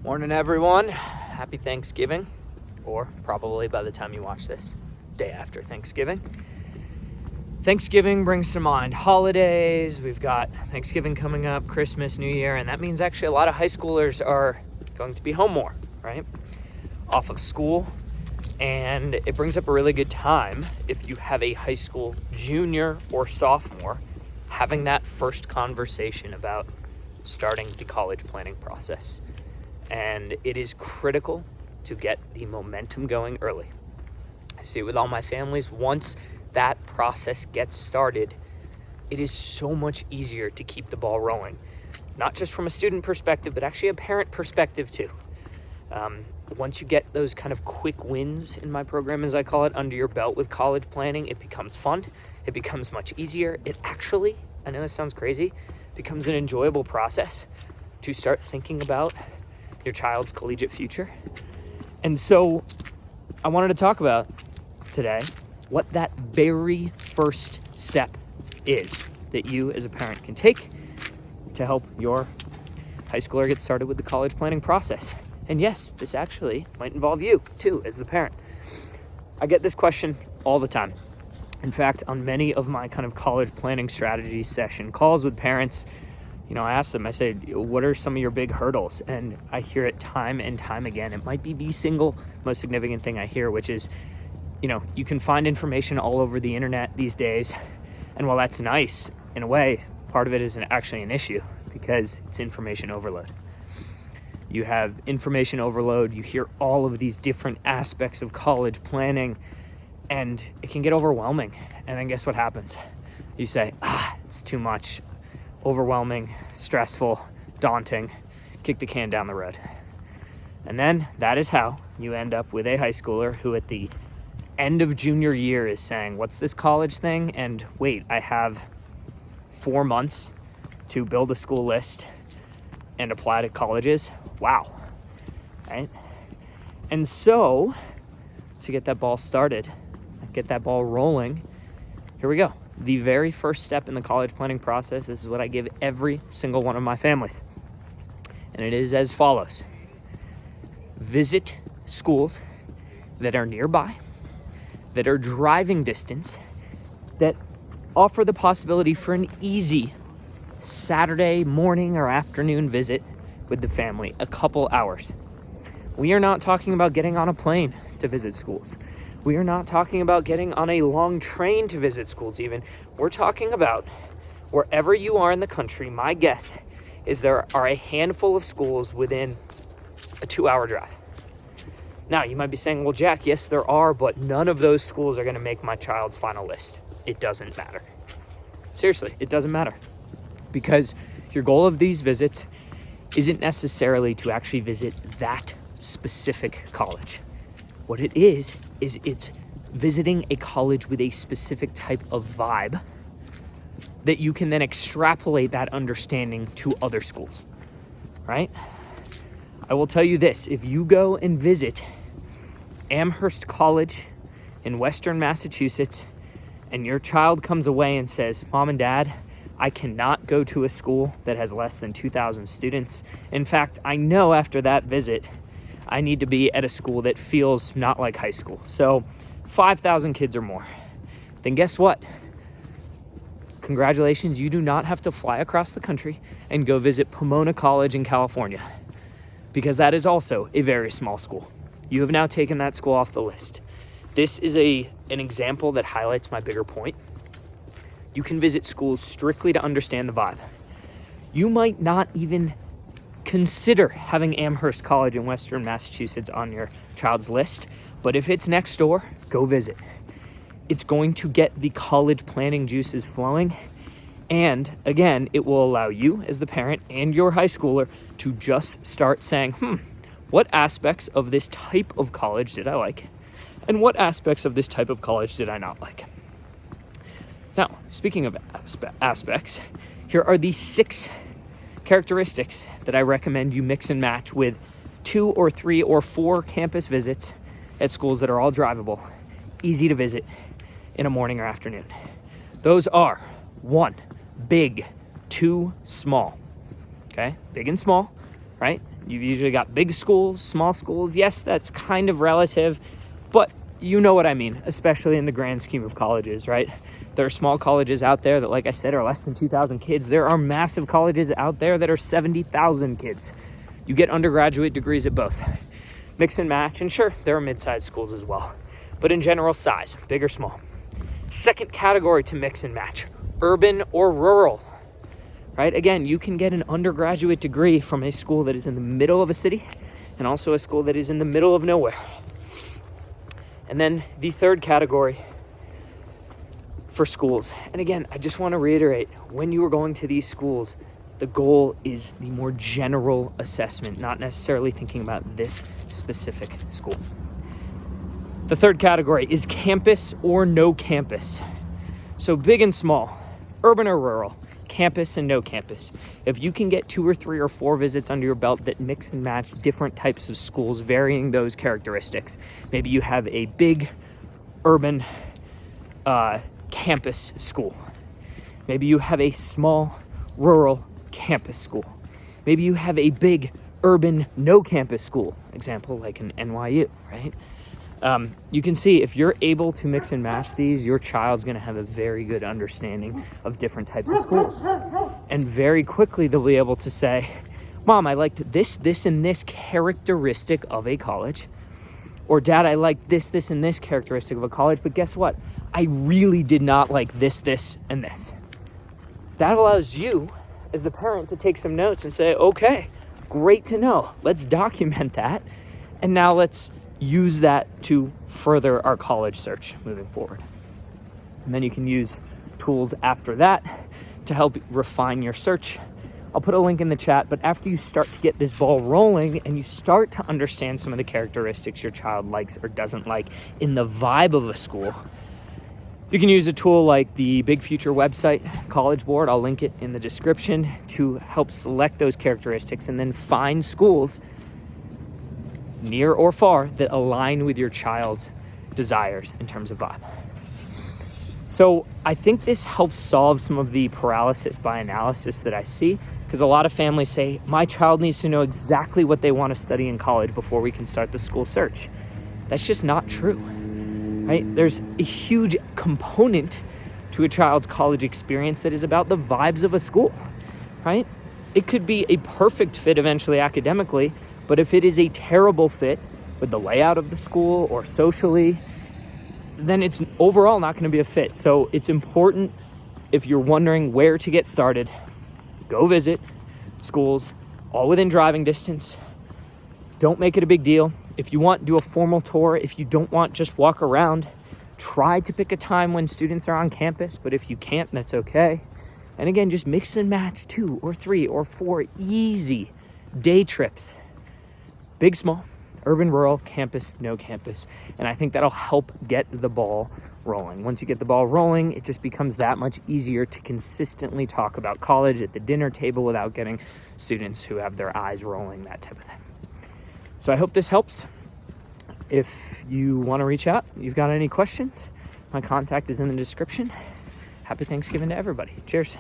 Morning, everyone. Happy Thanksgiving, or probably by the time you watch this, day after Thanksgiving. Thanksgiving brings to mind holidays. We've got Thanksgiving coming up, Christmas, New Year, and that means actually a lot of high schoolers are going to be home more, right? Off of school. And it brings up a really good time if you have a high school junior or sophomore having that first conversation about starting the college planning process. And it is critical to get the momentum going early. I see it with all my families. Once that process gets started, it is so much easier to keep the ball rolling. Not just from a student perspective, but actually a parent perspective too. Once you get those kind of quick wins in my program, as I call it, under your belt with college planning, it becomes fun. It becomes much easier. It actually, I know this sounds crazy, becomes an enjoyable process to start thinking about your child's collegiate future. And so I wanted to talk about today what that very first step is that you as a parent can take to help your high schooler get started with the college planning process. And yes, this actually might involve you too as the parent. I get this question all the time. In fact, on many of my kind of college planning strategy session calls with parents, I ask them, I say, what are some of your big hurdles? And I hear it time and time again. It might be the single most significant thing I hear, which is, you can find information all over the internet these days. And while that's nice, in a way, part of it is actually an issue because it's information overload. You have information overload. You hear all of these different aspects of college planning, and it can get overwhelming. And then guess what happens? You say, it's too much. Overwhelming, stressful, daunting, kick the can down the road. And then that is how you end up with a high schooler who at the end of junior year is saying, what's this college thing? And wait, I have 4 months to build a school list and apply to colleges. Wow, right? And so to get that ball started, get that ball rolling, here we go. The very first step in the college planning process, this is what I give every single one of my families. And it is as follows. Visit schools that are nearby, that are driving distance, that offer the possibility for an easy Saturday morning or afternoon visit with the family, a couple hours. We are not talking about getting on a plane to visit schools. We are not talking about getting on a long train to visit schools even. We're talking about wherever you are in the country, my guess is there are a handful of schools within a 2-hour drive. Now, you might be saying, well, Jack, yes, there are, but none of those schools are going to make my child's final list. It doesn't matter. Seriously, it doesn't matter. Because your goal of these visits isn't necessarily to actually visit that specific college. What it is it's visiting a college with a specific type of vibe that you can then extrapolate that understanding to other schools, right? I will tell you this, if you go and visit Amherst College in Western Massachusetts and your child comes away and says, Mom and Dad, I cannot go to a school that has less than 2,000 students. In fact, I know after that visit, I need to be at a school that feels not like high school. So 5,000 kids or more. Then guess what? Congratulations, you do not have to fly across the country and go visit Pomona College in California, because that is also a very small school. You have now taken that school off the list. This is an example that highlights my bigger point. You can visit schools strictly to understand the vibe. You might not even consider having Amherst College in Western Massachusetts on your child's list, but if it's next door, go visit. It's going to get the college planning juices flowing, and again, it will allow you as the parent and your high schooler to just start saying, what aspects of this type of college did I like, and what aspects of this type of college did I not like? Now, speaking of aspects, here are the 6 characteristics that I recommend you mix and match with 2 or 3 or 4 campus visits at schools that are all drivable, easy to visit in a morning or afternoon. Those are 1, big, 2, small. Okay, big and small, right? You've usually got big schools, small schools. Yes, that's kind of relative, but you know what I mean, especially in the grand scheme of colleges, right? There are small colleges out there that, like I said, are less than 2,000 kids. There are massive colleges out there that are 70,000 kids. You get undergraduate degrees at both. Mix and match, and sure, there are mid-sized schools as well. But in general, size, big or small. Second category to mix and match, urban or rural, right? Again, you can get an undergraduate degree from a school that is in the middle of a city and also a school that is in the middle of nowhere. And then the third category for schools. And again, I just want to reiterate, when you are going to these schools, the goal is the more general assessment, not necessarily thinking about this specific school. The third category is campus or no campus. So big and small, urban or rural, campus and no campus. If you can get 2 or 3 or 4 visits under your belt that mix and match different types of schools, varying those characteristics. Maybe you have a big urban campus school. Maybe you have a small rural campus school. Maybe you have a big urban no campus school, example like an NYU, right? You can see if you're able to mix and match these, your child's going to have a very good understanding of different types of schools. And very quickly they'll be able to say, Mom, I liked this, and this characteristic of a college. Or Dad, I liked this, and this characteristic of a college, but guess what? I really did not like this, and this. That allows you as the parent to take some notes and say, okay, great to know. Let's document that. And now let's use that to further our college search moving forward. And then you can use tools after that to help refine your search. I'll put a link in the chat, but after you start to get this ball rolling and you start to understand some of the characteristics your child likes or doesn't like in the vibe of a school, you can use a tool like the Big Future website, College Board, I'll link it in the description, to help select those characteristics and then find schools near or far that align with your child's desires in terms of vibe. So I think this helps solve some of the paralysis by analysis that I see, because a lot of families say, my child needs to know exactly what they want to study in college before we can start the school search. That's just not true, right? There's a huge component to a child's college experience that is about the vibes of a school, right? It could be a perfect fit eventually academically, but if it is a terrible fit with the layout of the school or socially, then it's overall not going to be a fit. So it's important, if you're wondering where to get started, go visit schools, all within driving distance. Don't make it a big deal. If you want, do a formal tour. If you don't want, just walk around. Try to pick a time when students are on campus, but if you can't, that's okay. And again, just mix and match 2 or 3 or 4 easy day trips. Big, small, urban, rural, campus, no campus. And I think that'll help get the ball rolling. Once you get the ball rolling, it just becomes that much easier to consistently talk about college at the dinner table without getting students who have their eyes rolling, that type of thing. So I hope this helps. If you want to reach out, you've got any questions, my contact is in the description. Happy Thanksgiving to everybody. Cheers.